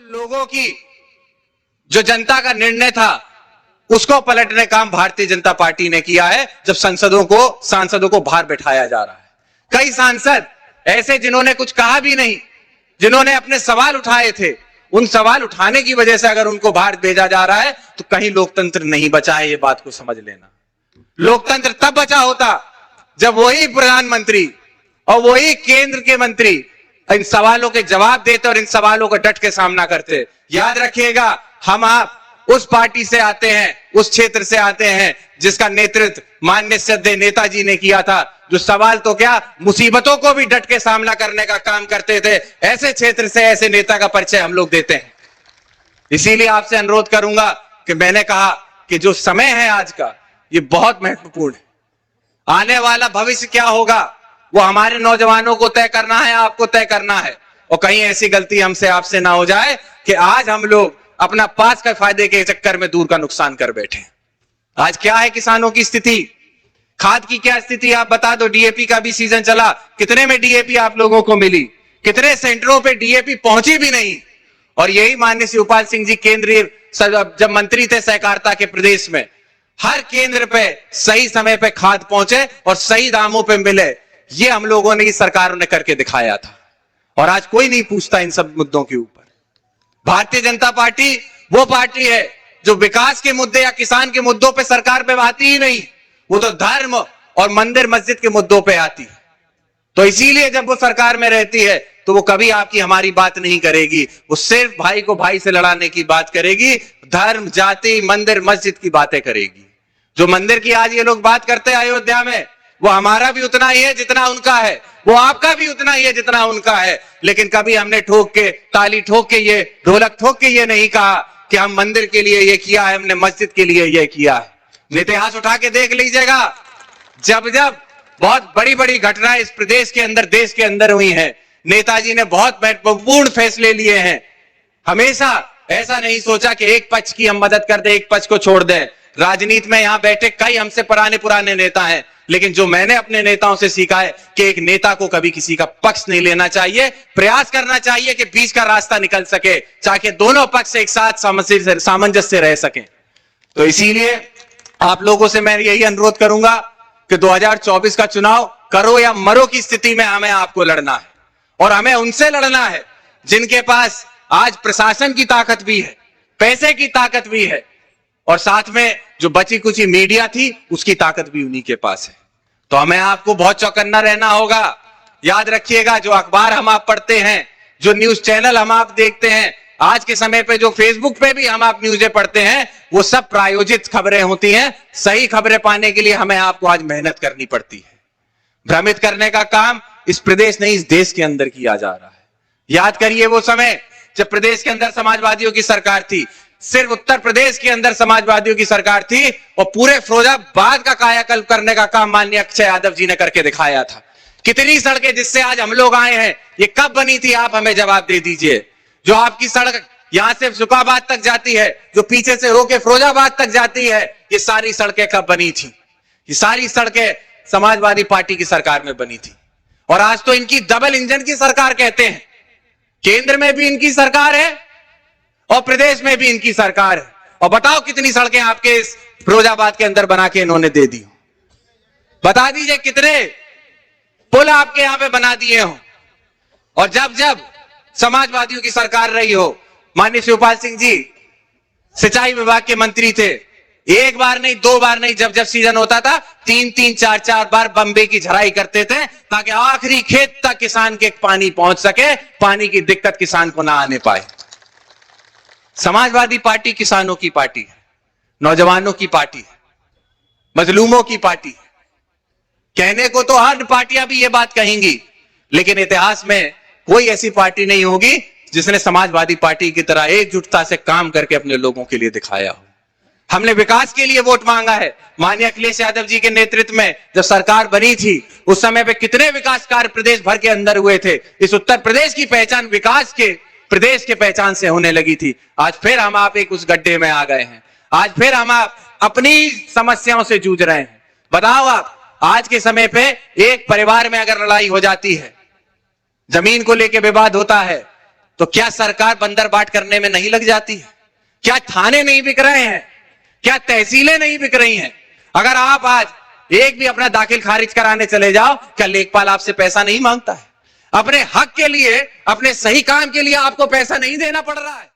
लोगों की जो जनता का निर्णय था उसको पलटने का काम भारतीय जनता पार्टी ने किया है, जब सांसदों को बाहर बैठाया जा रहा है। कई सांसद ऐसे जिन्होंने कुछ कहा भी नहीं, जिन्होंने अपने सवाल उठाए थे, उन सवाल उठाने की वजह से अगर उनको बाहर भेजा जा रहा है तो कहीं लोकतंत्र नहीं बचा है। ये बात को समझ लेना। लोकतंत्र तब बचा होता जब वही प्रधानमंत्री और वही केंद्र के मंत्री इन सवालों के जवाब देते और इन सवालों का डट के सामना करते। याद रखिएगा, हम आप उस पार्टी से आते हैं, उस क्षेत्र से आते हैं जिसका नेतृत्व माननीय श्रद्धेय नेताजी ने किया था, जो सवाल तो क्या मुसीबतों को भी डट के सामना करने का काम करते थे। ऐसे क्षेत्र से ऐसे नेता का परिचय हम लोग देते हैं। इसीलिए आपसे अनुरोध करूंगा कि मैंने कहा कि जो समय है आज का, ये बहुत महत्वपूर्ण है। आने वाला भविष्य क्या होगा वो हमारे नौजवानों को तय करना है, आपको तय करना है। और कहीं ऐसी गलती हमसे आपसे ना हो जाए कि आज हम लोग अपना पास का फायदे के चक्कर में दूर का नुकसान कर बैठे। आज क्या है किसानों की स्थिति, खाद की क्या स्थिति आप बता दो। डीएपी का भी सीजन चला, कितने में डीएपी आप लोगों को मिली, कितने सेंटरों पे डीएपी पहुंची भी नहीं। और यही माननीय शिवपाल सिंह जी केंद्रीय जब मंत्री थे सहकारिता के प्रदेश में, हर केंद्र पे सही समय पे खाद पहुंचे और सही दामों पे मिले। ये हम लोगों ने, सरकारों ने करके दिखाया था। और आज कोई नहीं पूछता इन सब मुद्दों के ऊपर। भारतीय जनता पार्टी वो पार्टी है जो विकास के मुद्दे या किसान के मुद्दों पे सरकार पे आती ही नहीं, वो तो धर्म और मंदिर मस्जिद के मुद्दों पे आती है। तो इसीलिए जब वो सरकार में रहती है तो वो कभी आपकी हमारी बात नहीं करेगी, वो सिर्फ भाई को भाई से लड़ाने की बात करेगी, धर्म जाति मंदिर मस्जिद की बातें करेगी। जो मंदिर की आज ये लोग बात करते हैं अयोध्या में, वो हमारा भी उतना ही है जितना उनका है, वो आपका भी उतना ही है जितना उनका है। लेकिन कभी हमने ठोक के, ताली ठोक के, ये ढोलक ठोक के ये नहीं कहा कि हम मंदिर के लिए ये किया है, हमने मस्जिद के लिए ये किया है। इतिहास उठा के देख लीजिएगा, जब जब बहुत बड़ी बड़ी घटनाएं इस प्रदेश के अंदर, देश के अंदर हुई हैं, नेताजी ने बहुत महत्वपूर्ण फैसले लिए हैं। हमेशा ऐसा नहीं सोचा कि एक पक्ष की हम मदद कर दे, एक पक्ष को छोड़ दें। राजनीति में यहां बैठे कई हमसे पुराने नेता हैं, लेकिन जो मैंने अपने नेताओं से सीखा है कि एक नेता को कभी किसी का पक्ष नहीं लेना चाहिए, प्रयास करना चाहिए कि बीच का रास्ता निकल सके, ताकि दोनों पक्ष एक साथ सामंजस्य रह सकें। तो इसीलिए आप लोगों से मैं यही अनुरोध करूंगा कि 2024 का चुनाव करो या मरो की स्थिति में हमें आपको लड़ना है। और हमें उनसे लड़ना है जिनके पास आज प्रशासन की ताकत भी है, पैसे की ताकत भी है, और साथ में जो बची कुची मीडिया थी उसकी ताकत भी उन्हीं के पास है। तो हमें आपको बहुत चौकन्ना रहना होगा। याद रखिएगा, जो अखबार हम आप पढ़ते हैं, जो न्यूज चैनल हम आप देखते हैं, आज के समय पे जो फेसबुक पे भी हम आप न्यूज़ें पढ़ते हैं, वो सब प्रायोजित खबरें होती हैं। सही खबरें पाने के लिए हमें आपको आज मेहनत करनी पड़ती है। भ्रमित करने का काम इस प्रदेश नहीं, इस देश के अंदर किया जा रहा है। याद करिए वो समय जब प्रदेश के अंदर समाजवादियों की सरकार थी, सिर्फ उत्तर प्रदेश के अंदर समाजवादियों की सरकार थी, और पूरे फिरोजाबाद का कायाकल्प करने का काम माननीय अक्षय यादव जी ने करके दिखाया था। कितनी सड़कें जिससे आज हम लोग आए हैं, ये कब बनी थी, आप हमें जवाब दे दीजिए। जो आपकी सड़क यहां से शुकाबाद तक जाती है, जो पीछे से होके फिरोजाबाद तक जाती है, ये सारी सड़कें कब बनी थी? ये सारी सड़कें समाजवादी पार्टी की सरकार में बनी थी। और आज तो इनकी डबल इंजन की सरकार कहते हैं। केंद्र में भी इनकी सरकार है और प्रदेश में भी इनकी सरकार है। और बताओ कितनी सड़कें आपके इस फिरोजाबाद के अंदर बना के इन्होंने दे दी। बता दीजिए कितने पुल आपके यहां पे बना दिए हो। और जब जब समाजवादियों की सरकार रही हो, माननीय शिवपाल सिंह जी सिंचाई विभाग के मंत्री थे, एक बार नहीं, दो बार नहीं, जब जब सीजन होता था 3-3, 4-4 बार बम्बे की झराई करते थे, ताकि आखिरी खेत तक किसान के पानी पहुंच सके, पानी की दिक्कत किसान को ना आने पाए। समाजवादी पार्टी किसानों की पार्टी है, नौजवानों की पार्टी है, मजलूमों की पार्टी है। कहने को तो हर पार्टियां भी ये बात कहेंगी, लेकिन इतिहास में कोई ऐसी पार्टी नहीं होगी जिसने समाजवादी पार्टी की तरह एकजुटता से काम करके अपने लोगों के लिए दिखाया हो। हमने विकास के लिए वोट मांगा है। माननीय अखिलेश यादव जी के नेतृत्व में जब सरकार बनी थी, उस समय पे कितने विकास कार्य प्रदेश भर के अंदर हुए थे। इस उत्तर प्रदेश की पहचान विकास के प्रदेश के पहचान से होने लगी थी। आज फिर हम आप एक उस गड्ढे में आ गए हैं। आज फिर हम आप अपनी समस्याओं से जूझ रहे हैं। बताओ आप, आज के समय पे एक परिवार में अगर लड़ाई हो जाती है, जमीन को लेकर विवाद होता है, तो क्या सरकार बंदर बाट करने में नहीं लग जाती है? क्या थाने नहीं बिक रहे हैं? क्या तहसीलें नहीं बिक रही हैं? अगर आप आज एक भी अपना दाखिल खारिज कराने चले जाओ, क्या लेखपाल आपसे पैसा नहीं मांगता है? अपने हक के लिए, अपने सही काम के लिए आपको पैसा नहीं देना पड़ रहा है?